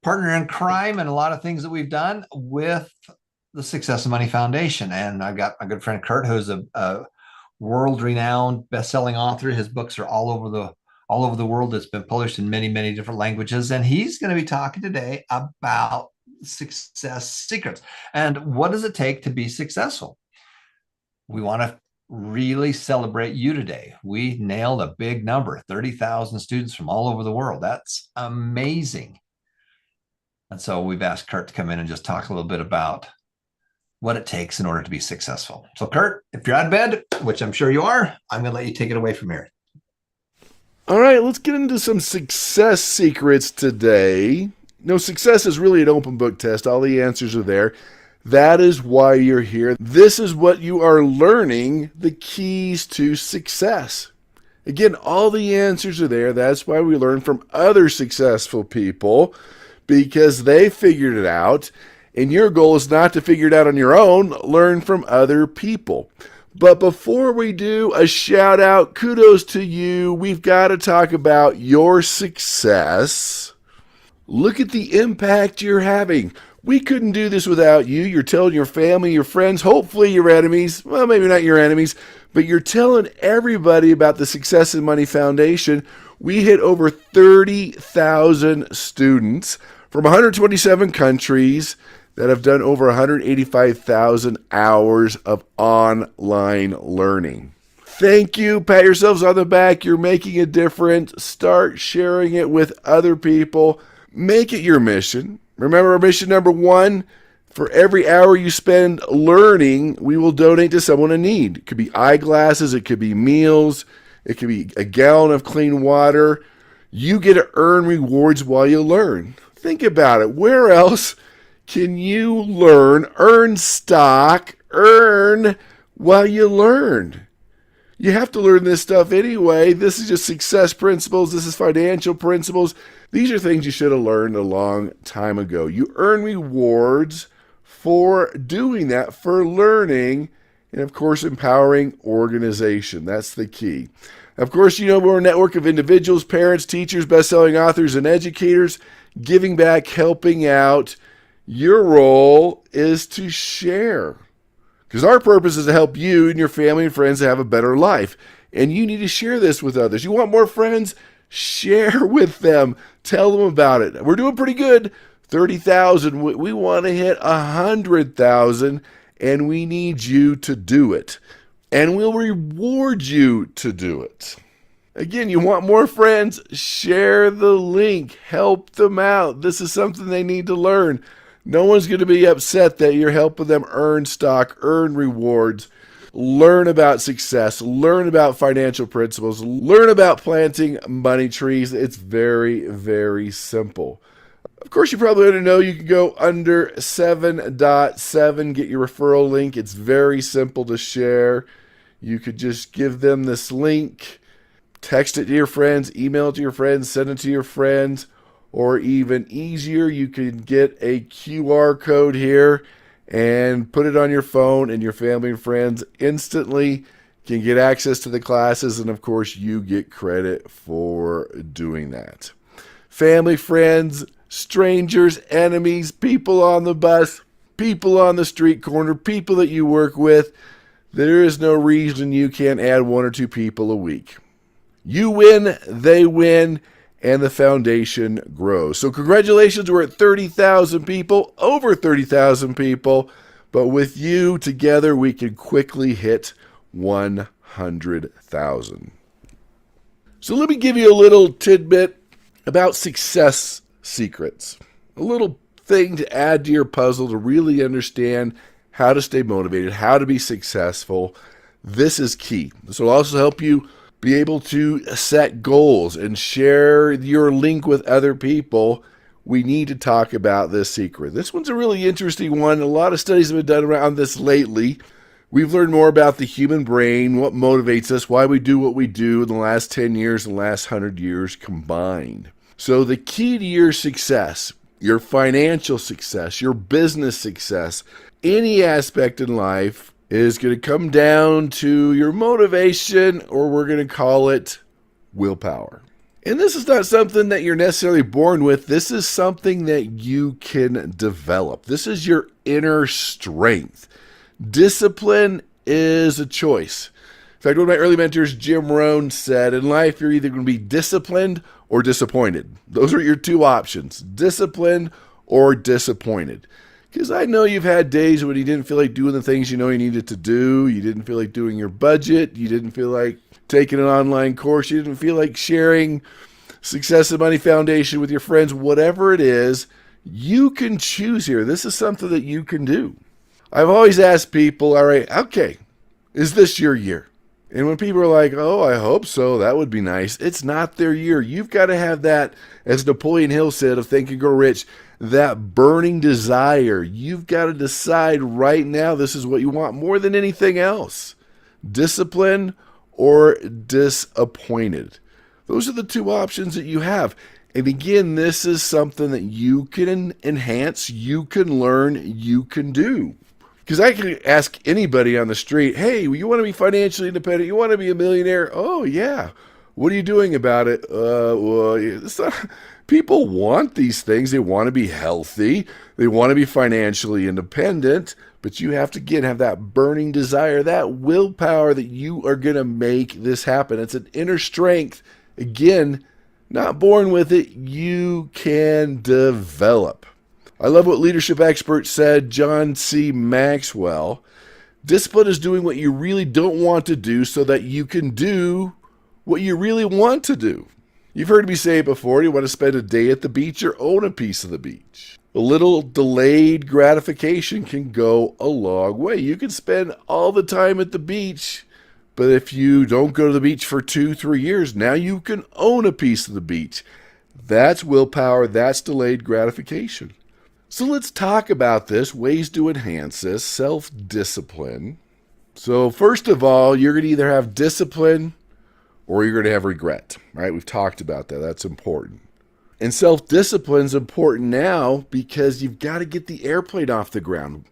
partner in crime and a lot of things that we've done with the Success and Money Foundation. And I've got my good friend Kurt, who's a world-renowned best-selling author. His books are all over the world. It's been published in many, many different languages. And he's going to be talking today about success secrets and what does it take to be successful. We want to really celebrate you today. We nailed a big number, 30,000 students from all over the world. That's amazing. And so we've asked Kurt to come in and just talk a little bit about what it takes in order to be successful. So Kurt, if you're out of bed, which I'm sure you are, I'm going to let you take it away from here. All right, let's get into some success secrets today. No, success is really an open book test. All the answers are there. That is why you're here. This is what you are learning, the keys to success. Again, all the answers are there. That's why we learn from other successful people, because they figured it out. And your goal is not to figure it out on your own. Learn from other people. But before we do, a shout out, kudos to you. We've got to talk about your success. Look at the impact you're having. We couldn't do this without you. You're telling your family, your friends, hopefully your enemies. Well, maybe not your enemies, but you're telling everybody about the Success and Money Foundation. We hit over 30,000 students from 127 countries that have done over 185,000 hours of online learning. Thank you. Pat yourselves on the back. You're making a difference. Start sharing it with other people. Make it your mission. Remember, mission number one, for every hour you spend learning, we will donate to someone in need. It could be eyeglasses. It could be meals. It could be a gallon of clean water. You get to earn rewards while you learn. Think about it. Where else can you learn, earn stock, earn while you learn? You have to learn this stuff anyway. This is just success principles. This is financial principles. These are things you should have learned a long time ago. You earn rewards for doing that, for learning, and of course, empowering organization. That's the key. Of course, you know, we're a network of individuals, parents, teachers, best-selling authors, and educators giving back, helping out. Your role is to share, because our purpose is to help you and your family and friends to have a better life. And you need to share this with others. You want more friends? Share with them. Tell them about it. We're doing pretty good. 30,000. We want to hit 100,000, and we need you to do it. And we'll reward you to do it. Again, you want more friends? Share the link. Help them out. This is something they need to learn. No one's going to be upset that you're helping them earn stock, earn rewards, learn about success, learn about financial principles, learn about planting money trees. It's very, very simple. Of course, you probably want to know you can go under 7.7, get your referral link. It's very simple to share. You could just give them this link, text it to your friends, email it to your friends, send it to your friends. Or even easier, you can get a QR code here and put it on your phone, and your family and friends instantly can get access to the classes. And of course, you get credit for doing that. Family, friends, strangers, enemies, people on the bus, people on the street corner, people that you work with. There is no reason you can't add one or two people a week. You win, they win, and the foundation grows. So congratulations, we're at 30,000 people, over 30,000 people. But with you together, we can quickly hit 100,000. So let me give you a little tidbit about success secrets. A little thing to add to your puzzle to really understand how to stay motivated, how to be successful. This is key. This will also help you be able to set goals and share your link with other people. We need to talk about this secret. This one's a really interesting one. A lot of studies have been done around this lately. We've learned more about the human brain, what motivates us, why we do what we do in the last 10 years and the last 100 years combined. So the key to your success, your financial success, your business success, any aspect in life is going to come down to your motivation, or we're going to call it willpower. And this is not something that you're necessarily born with. This is something that you can develop. This is your inner strength. Discipline is a choice. In fact, one of my early mentors, Jim Rohn, said, in life, you're either going to be disciplined or disappointed. Those are your two options, disciplined or disappointed. Because I know you've had days when you didn't feel like doing the things you know you needed to do. You didn't feel like doing your budget. You didn't feel like taking an online course. You didn't feel like sharing Success and Money Foundation with your friends. Whatever it is, you can choose here. This is something that you can do. I've always asked people, all right, okay, is this your year? And when people are like, oh, I hope so, that would be nice, it's not their year. You've got to have that, as Napoleon Hill said of Think and Grow Rich, that burning desire. You've got to decide right now this is what you want more than anything else. Discipline or disappointed. Those are the two options that you have. And again, this is something that you can enhance, you can learn, you can do. Because I can ask anybody on the street, hey, you want to be financially independent? You want to be a millionaire? Oh, yeah. What are you doing about it? People want these things. They want to be healthy. They want to be financially independent. But you have to, again, have that burning desire, that willpower that you are going to make this happen. It's an inner strength. Again, not born with it. You can develop. I love what leadership expert said, John C. Maxwell. Discipline is doing what you really don't want to do so that you can do what you really want to do. You've heard me say it before. You want to spend a day at the beach or own a piece of the beach. A little delayed gratification can go a long way. You can spend all the time at the beach, but if you don't go to the beach for 2-3 years, now you can own a piece of the beach. That's willpower. That's delayed gratification. So let's talk about this, ways to enhance this, self-discipline. So first of all, you're going to either have discipline or you're going to have regret, right? We've talked about that. That's important. And self-discipline is important now because you've got to get the airplane off the ground.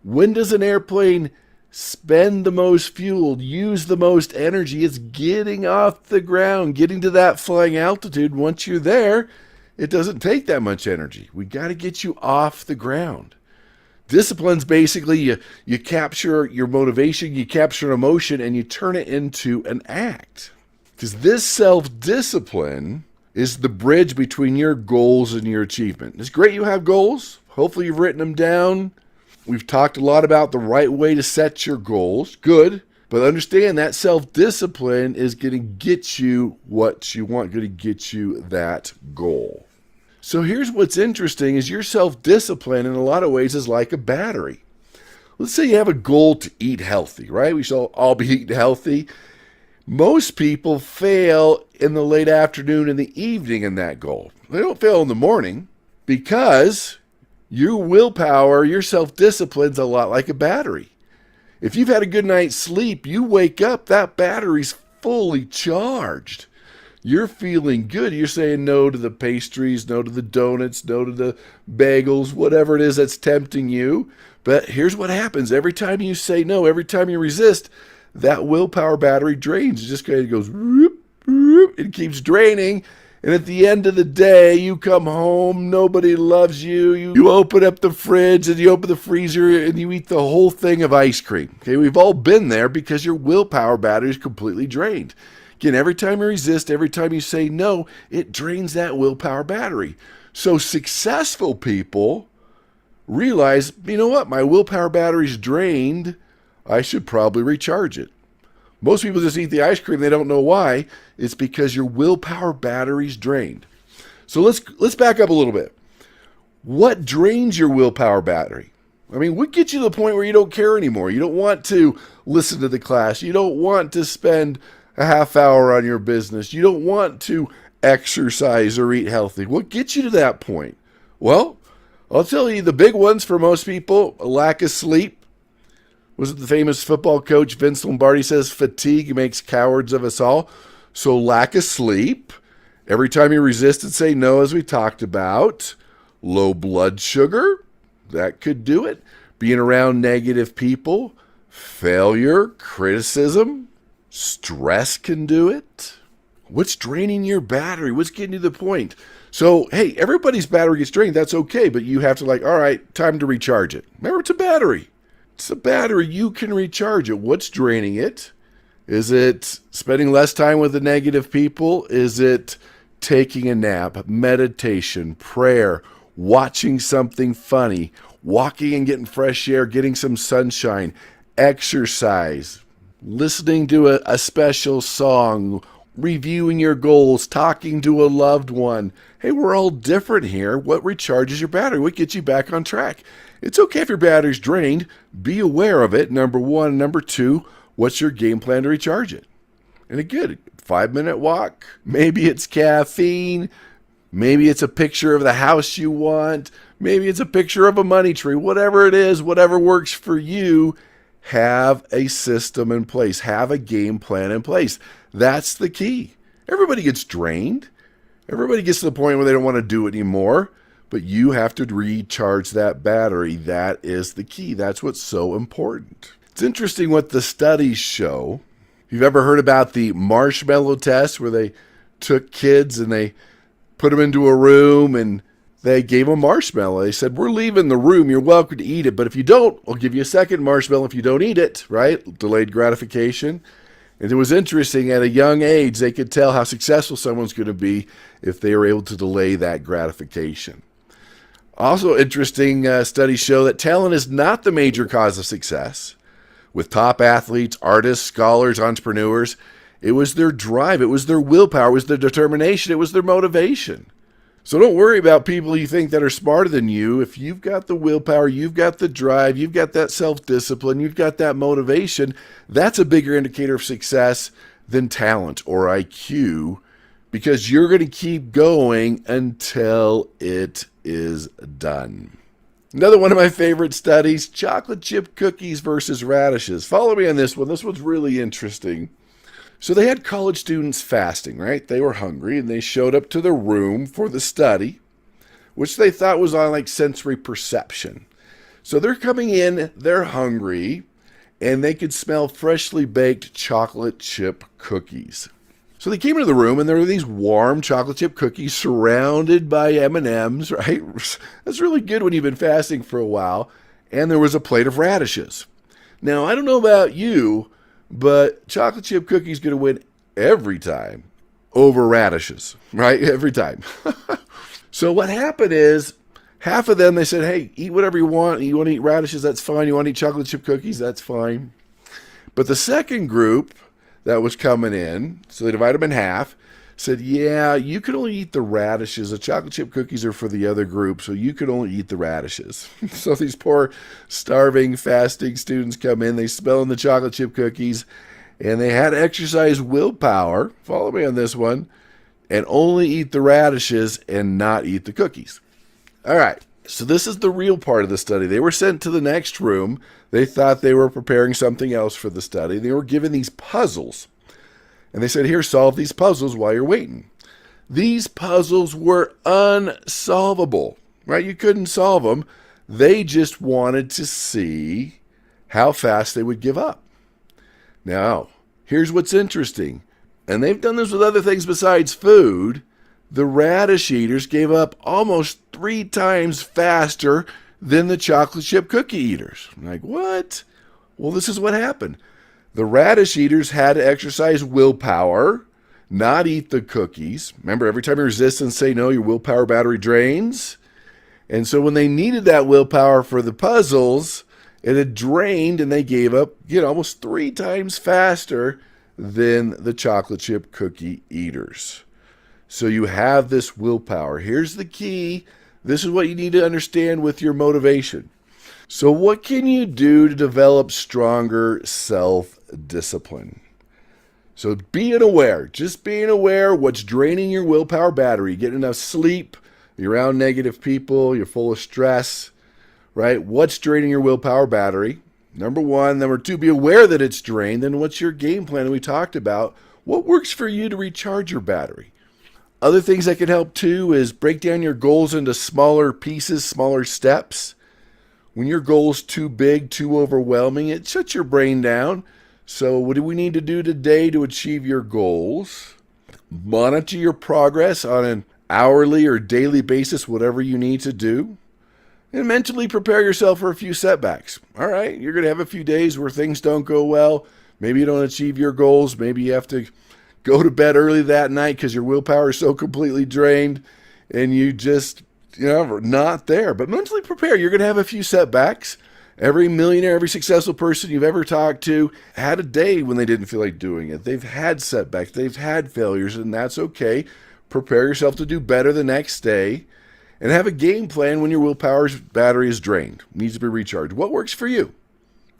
When does an airplane spend the most fuel, use the most energy? It's getting off the ground, getting to that flying altitude. Once you're there, it doesn't take that much energy. We got to get you off the ground. Discipline's basically you capture your motivation, you capture an emotion, and you turn it into an act. Because this self-discipline is the bridge between your goals and your achievement. It's great you have goals. Hopefully you've written them down. We've talked a lot about the right way to set your goals. Good. But understand that self-discipline is going to get you what you want, going to get you that goal. So here's what's interesting is your self-discipline in a lot of ways is like a battery. Let's say you have a goal to eat healthy, right? We should all be eating healthy. Most people fail in the late afternoon and the evening in that goal. They don't fail in the morning because your willpower, your self-discipline's a lot like a battery. If you've had a good night's sleep, you wake up, that battery's fully charged. You're feeling good. You're saying no to the pastries, no to the donuts, no to the bagels, whatever it is that's tempting you. But here's what happens. Every time you say no, every time you resist, that willpower battery drains. It just kind of goes, whoop, whoop, it keeps draining. And at the end of the day, you come home, nobody loves you. You open up the fridge and you open the freezer and you eat the whole thing of ice cream. Okay, we've all been there because your willpower battery is completely drained. Again, every time you resist, every time you say no, it drains that willpower battery. So successful people realize, you know what, my willpower battery's drained. I should probably recharge it. Most people just eat the ice cream. They don't know why. It's because your willpower battery's drained. So let's back up a little bit. What drains your willpower battery? I mean, what gets you to the point where you don't care anymore? You don't want to listen to the class. You don't want to spend a half hour on your business. You don't want to exercise or eat healthy. What gets you to that point? Well, I'll tell you the big ones for most people: a lack of sleep. Was it the famous football coach Vince Lombardi says fatigue makes cowards of us all? So lack of sleep. Every time you resist and say no, as we talked about. Low blood sugar. That could do it. Being around negative people. Failure. Criticism. Stress can do it. What's draining your battery? What's getting you to the point? So, hey, everybody's battery gets drained. That's okay, but you have to all right, time to recharge it. Remember, it's a battery. It's a battery. You can recharge it. What's draining it? Is it spending less time with the negative people? Is it taking a nap, meditation, prayer, watching something funny, walking and getting fresh air, getting some sunshine, exercise, listening to a special song, reviewing your goals, talking to a loved one? Hey, we're all different here. What recharges your battery? What gets you back on track? It's okay if your battery's drained. Be aware of it, number one. Number two, what's your game plan to recharge it? And again, 5-minute walk. Maybe it's caffeine. Maybe it's a picture of the house you want. Maybe it's a picture of a money tree. Whatever it is, whatever works for you, have a system in place. Have a game plan in place. That's the key. Everybody gets drained. Everybody gets to the point where they don't want to do it anymore. But you have to recharge that battery. That is the key. That's what's so important. It's interesting what the studies show. If you've ever heard about the marshmallow test, where they took kids and they put them into a room and they gave them marshmallow. They said, we're leaving the room. You're welcome to eat it. But if you don't, I'll give you a second marshmallow if you don't eat it, right? Delayed gratification. And it was interesting, at a young age, they could tell how successful someone's going to be if they were able to delay that gratification. Also interesting, studies show that talent is not the major cause of success. With top athletes, artists, scholars, entrepreneurs, it was their drive, it was their willpower, it was their determination, it was their motivation. So don't worry about people you think that are smarter than you. If you've got the willpower, you've got the drive, you've got that self-discipline, you've got that motivation, that's a bigger indicator of success than talent or IQ, because you're going to keep going until it is done. Another one of my favorite studies, chocolate chip cookies versus radishes. Follow me on this one. This one's really interesting. So they had college students fasting, right? They were hungry, and they showed up to the room for the study, which they thought was on sensory perception. So they're coming in, they're hungry, and they could smell freshly baked chocolate chip cookies. So they came into the room, and there were these warm chocolate chip cookies surrounded by M&Ms, right? That's really good when you've been fasting for a while. And there was a plate of radishes. Now, I don't know about you, but chocolate chip cookies going to win every time over radishes, right? Every time. So what happened is, half of them, they said, hey, eat whatever you want. You want to eat radishes, that's fine. You want to eat chocolate chip cookies, that's fine. But the second group that was coming in, so they divided them in half, said, yeah, you can only eat the radishes. The chocolate chip cookies are for the other group, so you can only eat the radishes. So these poor, starving, fasting students come in, they smell the chocolate chip cookies, and they had to exercise willpower, follow me on this one, and only eat the radishes and not eat the cookies. All right, so this is the real part of the study. They were sent to the next room. They thought they were preparing something else for the study. They were given these puzzles. And they said, here, solve these puzzles while you're waiting. These puzzles were unsolvable, right? You couldn't solve them. They just wanted to see how fast they would give up. Now, here's what's interesting. And they've done this with other things besides food. The radish eaters gave up almost 3 times faster than the chocolate chip cookie eaters. I'm like, what? Well, this is what happened. The radish eaters had to exercise willpower, not eat the cookies. Remember, every time you resist and say no, your willpower battery drains. And so when they needed that willpower for the puzzles, it had drained, and they gave up, almost 3 times faster than the chocolate chip cookie eaters. So you have this willpower. Here's the key. This is what you need to understand with your motivation. So what can you do to develop stronger self-discipline? So being aware, just being aware what's draining your willpower battery. Getting enough sleep, you're around negative people, you're full of stress, right? What's draining your willpower battery? Number 1. Number 2, be aware that it's drained. Then what's your game plan we talked about? What works for you to recharge your battery? Other things that can help too is break down your goals into smaller pieces, smaller steps. When your goal's too big, too overwhelming, it shuts your brain down. So what do we need to do today to achieve your goals? Monitor your progress on an hourly or daily basis, whatever you need to do, and mentally prepare yourself for a few setbacks. All right, you're going to have a few days where things don't go well. Maybe you don't achieve your goals. Maybe you have to go to bed early that night because your willpower is so completely drained and you just, not there. But mentally prepare. You're going to have a few setbacks. Every millionaire, every successful person you've ever talked to had a day when they didn't feel like doing it. They've had setbacks, they've had failures, and that's okay. Prepare yourself to do better the next day and have a game plan when your willpower's battery is drained, needs to be recharged. What works for you?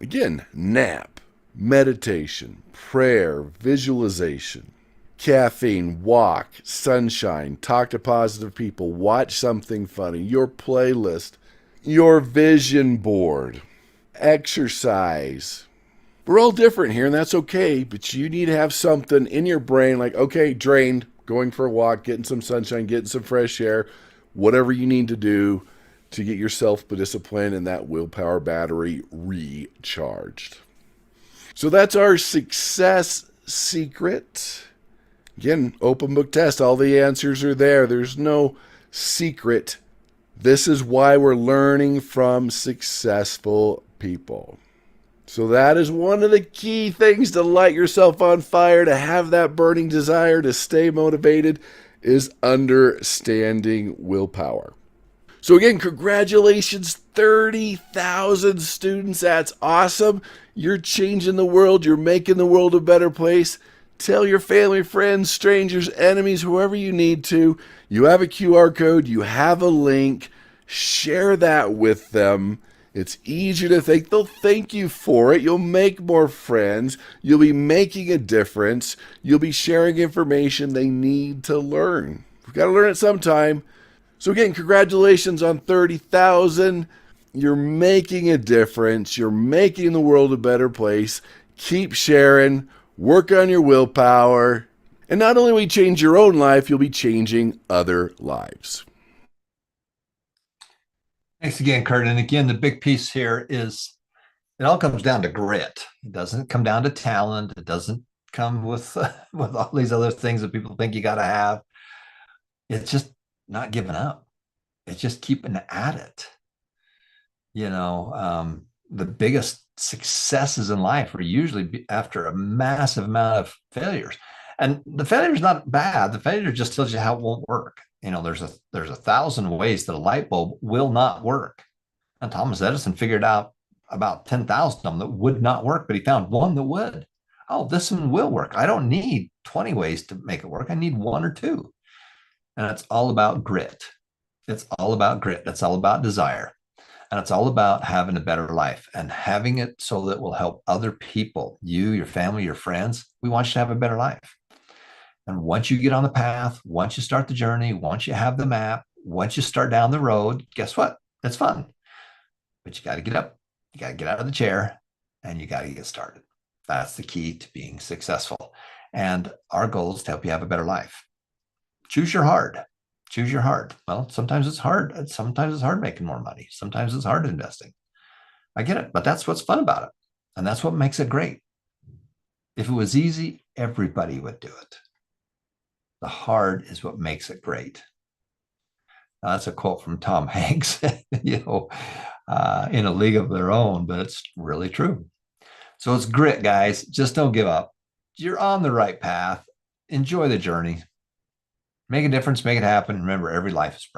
Again, nap, meditation, prayer, visualization, caffeine, walk, sunshine, talk to positive people, watch something funny, your playlist, your vision board, exercise. We're all different here, and that's okay, but you need to have something in your brain like, okay, drained, going for a walk, getting some sunshine, getting some fresh air, whatever you need to do to get yourself disciplined and that willpower battery recharged. So that's our success secret. Again, open book test. All the answers are there. There's no secret. This is why we're learning from successful people. So that is one of the key things to light yourself on fire, to have that burning desire, to stay motivated, is understanding willpower. So again, congratulations, 30,000 students. That's awesome. You're changing the world. You're making the world a better place. Tell your family, friends, strangers, enemies, whoever you need to. You have a QR code. You have a link. Share that with them. It's easier to think. They'll thank you for it. You'll make more friends. You'll be making a difference. You'll be sharing information they need to learn. We've got to learn it sometime. So again, congratulations on 30,000. You're making a difference. You're making the world a better place. Keep sharing. Work on your willpower. And not only will you change your own life, you'll be changing other lives. Thanks again, Kurt. And again, the big piece here is it all comes down to grit. It doesn't come down to talent. It doesn't come with with all these other things that people think you got to have. It's just not giving up. It's just keeping at it. The biggest successes in life are usually after a massive amount of failures. And the failure is not bad. The failure just tells you how it won't work. There's 1,000 ways that a light bulb will not work. And Thomas Edison figured out about 10,000 of them that would not work, but he found one that would. Oh, this one will work. I don't need 20 ways to make it work. I need one or two. And it's all about grit. It's all about grit. It's all about desire. And it's all about having a better life and having it so that it will help other people, you, your family, your friends. We want you to have a better life. And once you get on the path, once you start the journey, once you have the map, once you start down the road, guess what? It's fun. But you got to get up, you got to get out of the chair, and you got to get started. That's the key to being successful. And our goal is to help you have a better life. Choose your hard. Choose your hard. Well, sometimes it's hard. Sometimes it's hard making more money. Sometimes it's hard investing. I get it, but that's what's fun about it. And that's what makes it great. If it was easy, everybody would do it. The hard is what makes it great. Now, that's a quote from Tom Hanks, in a league of their own, but it's really true. So it's grit, guys. Just don't give up. You're on the right path. Enjoy the journey. Make a difference, make it happen. Remember, every life is precious.